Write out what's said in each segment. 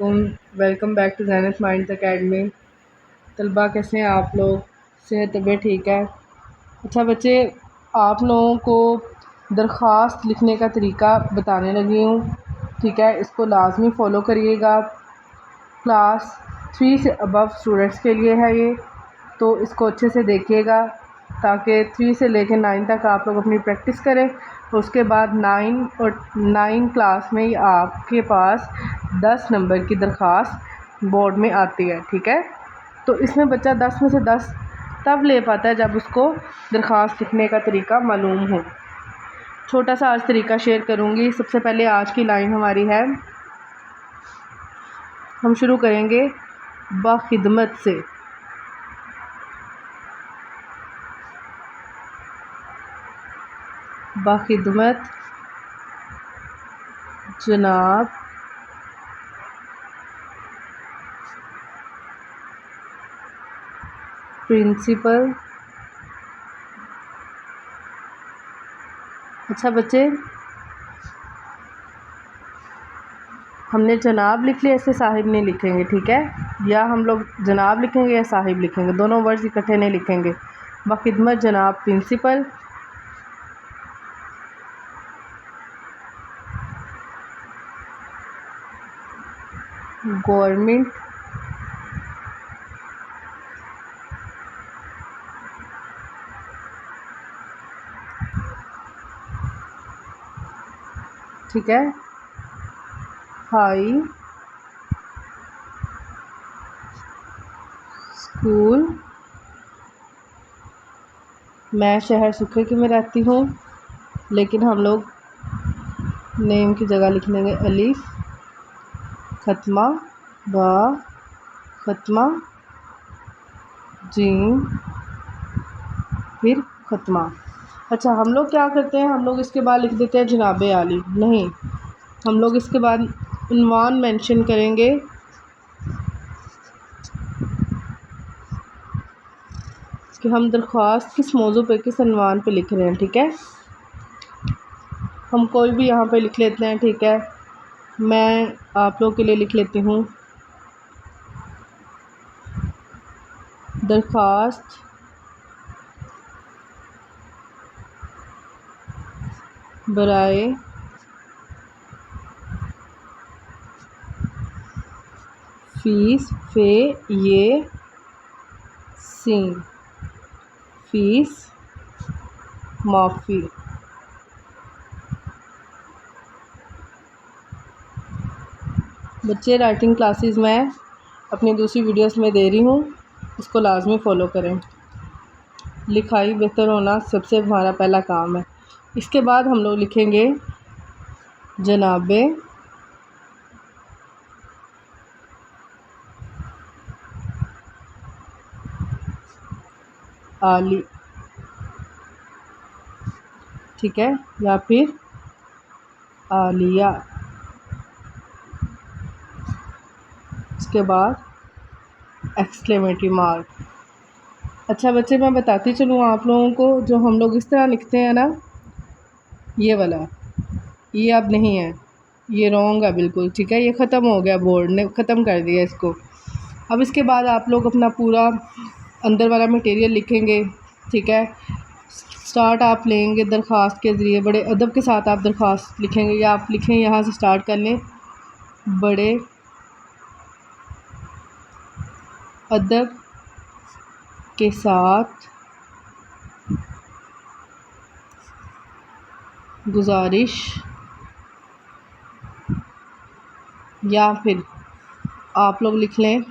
Welcome back to Zeenat minds academy. तलबा कैसे हैं आप लोग? सेहत तबीयत ठीक है? अच्छा बच्चे, आप लोगों को दरख्वास्त लिखने का तरीका बताने लगी हूँ, ठीक है? इसको लाजमी फ़ॉलो करिएगा। क्लास 3 से अबव स्टूडेंट्स के लिए है ये, तो इसको अच्छे से देखिएगा ताकि 3 से लेकर 9 तक आप लोग अपनी प्रैक्टिस करें। उसके बाद 9 क्लास में ही आपके पास 10 नंबर की दरख्वास्त बोर्ड में आती है, ठीक है? तो इसमें बच्चा 10 में से 10 तब ले पाता है जब उसको दरख्वास्त लिखने का तरीका मालूम हो। छोटा सा आज तरीका शेयर करूँगी। सबसे पहले आज की लाइन हमारी है, हम शुरू करेंगे बाखिदमत से। बाखिदमत जनाब प्रिंसिपल। अच्छा बच्चे, हमने जनाब लिख लिया, ऐसे साहिब नहीं लिखेंगे, ठीक है? या हम लोग जनाब लिखेंगे या साहिब लिखेंगे, दोनों वर्ड्स इकट्ठे नहीं लिखेंगे। बाखिदमत जनाब प्रिंसिपल गवर्नमेंट ठीक है, हाई स्कूल। मैं शहर सुखे में रहती हूँ, लेकिन हम लोग नेम की जगह लिख लेंगे अलीफ खत्मा बा खत्मा जीम फिर खत्मा। अच्छा, हम लोग क्या करते हैं, हम लोग इसके बाद लिख देते हैं जनाब आली। नहीं, हम लोग इसके बाद उन्वान मेंशन करेंगे कि हम दरख्वास्त किस मौजू पे, किस उन्वान पे लिख रहे हैं, ठीक है? हम कोई भी यहाँ पे लिख लेते हैं, ठीक है? मैं आप लोगों के लिए लिख लेती हूँ दरख्वास्त बराए फ़ीस फ़े ये सीन फ़ीस माफ़ी। बच्चे, राइटिंग क्लासेस मैं अपनी दूसरी वीडियोस में दे रही हूँ, इसको लाजमी फ़ॉलो करें। लिखाई बेहतर होना सबसे हमारा पहला काम है। इसके बाद हम लोग लिखेंगे जनाबे आली, ठीक है? या फिर आलिया। इसके बाद एक्सक्लेमेटरी मार्क। अच्छा बच्चे, मैं बताती चलूँ आप लोगों को, जो हम लोग इस तरह लिखते हैं ना, ये वाला, ये अब नहीं है, ये रॉन्ग है बिल्कुल, ठीक है? ये ख़त्म हो गया, बोर्ड ने ख़त्म कर दिया इसको। अब इसके बाद आप लोग अपना पूरा अंदर वाला मटेरियल लिखेंगे, ठीक है? स्टार्ट आप लेंगे दरख्वास्त के ज़रिए, बड़े अदब के साथ आप दरख्वास्त लिखेंगे, या आप लिखें यहाँ से स्टार्ट कर लें, बड़े अदब के साथ गुजारिश, या फिर आप लोग लिख लें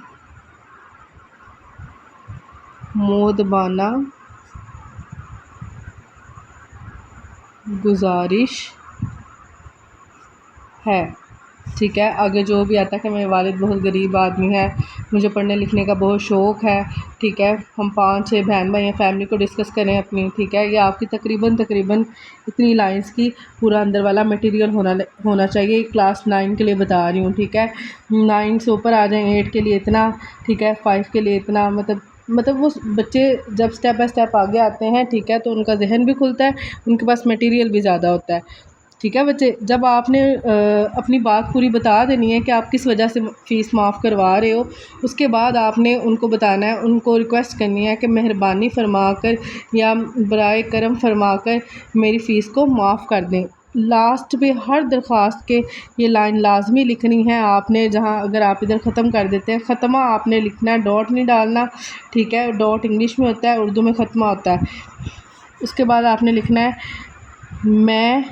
मोदबाना गुजारिश है, ठीक है? आगे जो भी आता है कि मेरे वालिद बहुत गरीब आदमी है, मुझे पढ़ने लिखने का बहुत शौक़ है, ठीक है? हम 5-6 बहन भाई हैं, फैमिली को डिस्कस करें अपनी, ठीक है? ये आपकी तकरीबन इतनी लाइंस की पूरा अंदर वाला मटेरियल होना चाहिए। क्लास 9 के लिए बता रही हूँ, ठीक है? 9 से ऊपर आ जाएँ, 8 के लिए इतना, ठीक है? 5 के लिए इतना, मतलब वो बच्चे जब स्टेप बाय स्टेप आगे आते हैं, ठीक है, तो उनका जहन भी खुलता है, उनके पास मटेरियल भी ज़्यादा होता है, ठीक है बच्चे, जब आपने अपनी बात पूरी बता देनी है कि आप किस वजह से फ़ीस माफ़ करवा रहे हो, उसके बाद आपने उनको बताना है, उनको रिक्वेस्ट करनी है कि मेहरबानी फरमा कर या बराए करम फरमा कर मेरी फ़ीस को माफ़ कर दें। लास्ट पे हर दरख्वास्त के ये लाइन लाजमी लिखनी है आपने, जहाँ अगर आप इधर ख़त्म कर देते हैं, ख़त्मा आपने लिखना है, डॉट नहीं डालना, ठीक है। डॉट इंग्लिश में होता है, उर्दू में ख़त्मा होता है। उसके बाद आपने लिखना है मैं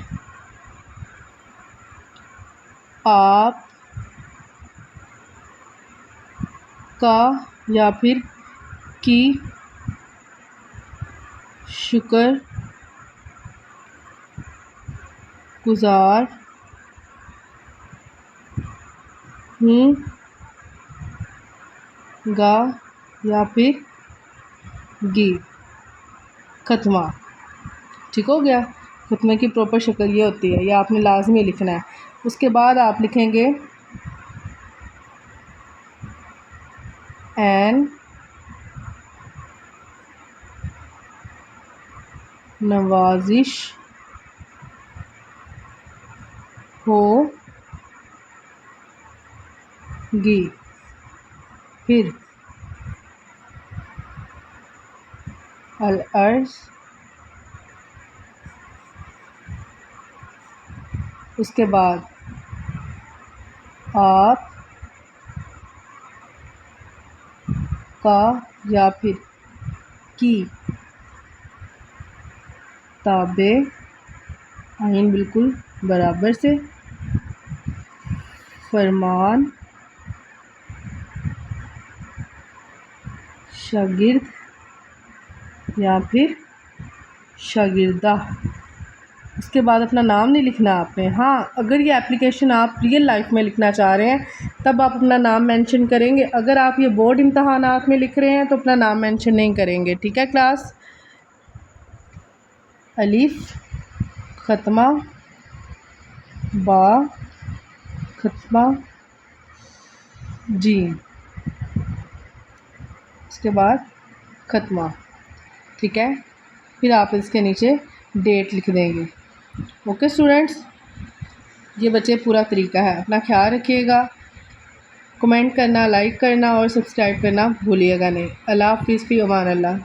आप का या फिर की शुक्र गुज़ार हूँ गा या फिर गी। ख़त्मा, ठीक हो गया। ख़त्मे की प्रॉपर शक्ल ये होती है, ये आपने लाजमी लिखना है। उसके बाद आप लिखेंगे एन नवाजिश होगी। फिर अल-अर्ज़, उसके बाद आप का या फिर की ताबे आइन बिल्कुल बराबर से फरमान शागिर्द या फिर शागिर्दा। उसके बाद अपना नाम नहीं लिखना आपने। हाँ, अगर ये एप्लीकेशन आप रियल लाइफ में लिखना चाह रहे हैं तब आप अपना नाम मेंशन करेंगे। अगर आप ये बोर्ड इम्तहानात में लिख रहे हैं तो अपना नाम मेंशन नहीं करेंगे, ठीक है क्लास। अलिफ ख़त्मा, बा ख़त्मा, जीम, उसके बाद ख़त्मा, ठीक है। फिर आप इसके नीचे डेट लिख देंगे। ओके स्टूडेंट्स, ये बच्चे पूरा तरीका है। अपना ख्याल रखिएगा, कमेंट करना, लाइक करना और सब्सक्राइब करना भूलिएगा नहीं। अल्लाह हाफ़िज़, फ़ी अमान अल्लाह।